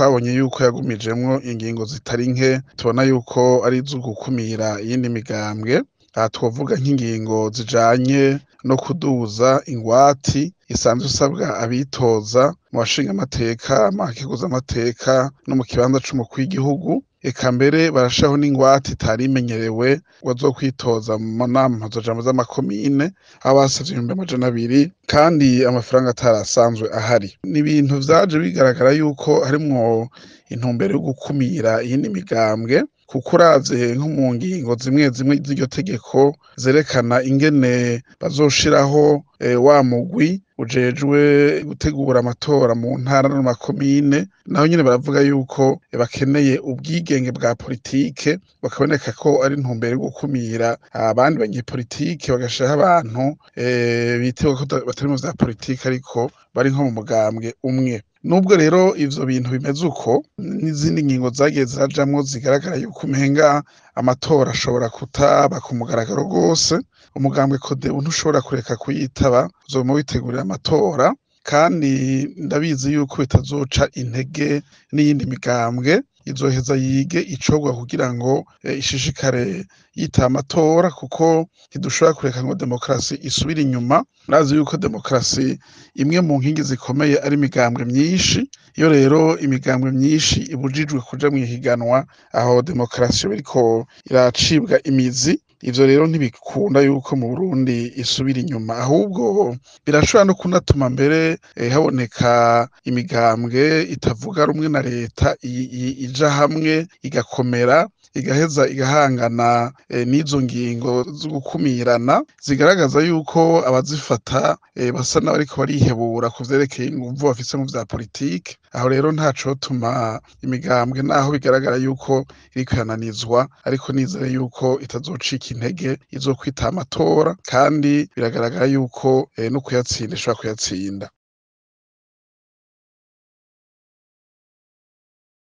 twabonye yuko yagumijemwo ingingo zitari nke tubona yuko ari izo gukumira iyindi migambwe. Aha twovuga nk'ingingo zijanye no kuduza ingwati isanzwe isabwa abitoza mu bashingamateka, mu bakenguzamateka no mu kibanza c'umukuru w'igihugu. Eka mbere barashaho n'ingwate itari imenyerewe bazokwitoza mu manama mpuzajambo z'amakomine, aho basavye 200,000 kandi amafaranga atarasanzwe ahari. Ni ibintu vyaje bigaragara yuko harimwo intumbero yo gukumira iyindi migambwe, kuko uravye nko mu ngingo zimwe zimwe z'iryo tegeko zerekana ingene bazoshiraho wa mugwi ujejwe gutegura amatora mu ntara no mu makomine, naho nyene baravuga yuko bakeneye ubwigenge bwa politike, bakaboneka ko ari intumbero yo gukumira abandi banyepolitike, bagashiraho abantu bitewe ko batari mu vya politike ariko bari nko mu mugambwe umwe. Nubwo rero ivyo bintu bimeze uko, n'izindi ngingo zagiye zirajamwo zigaragara yuko umenga amatora ashobora kutaba ku mugaragaro rwose, umugambwe CODEBU ntushobora kureka kuyitaba, uzoguma witegurira amatora, kandi ndabizi yuko bitazoca intege n'iyindi migambwe, izoheza yige icorwa kugira ngo ishishikare yitaba amatora, kuko ntidushobora kureka ngo demokarasi isubire inyuma. Murazi yuko demokarasi imwe mu nkingi zikomeye ari imigambwe myinshi. Iyo rero imigambwe myinshi ibujijwe kuja mw'ihiganwa, aho demokarasi iriko iracibwa imizi. Ivyo rero ntibikunda yuko mu Burundi isubira inyuma, ahubwo birashobora no kunatuma mbere haboneka imigambwe itavuga rumwe na leta ija hamwe igakomera, igaheza igahangana n'izo ngingo zo gukumirana zigaragaza yuko abazifata basa n'abariko barihebura ku vyerekeye inguvu bafise mu vya politike. Aho rero ntacotuma imigambwe naho bigaragara yuko iriko irananizwa, ariko nizere yuko itazocika intege, izokwitaba amatora, kandi biragaragara yuko no kuyatsinda ishobora kuyatsinda.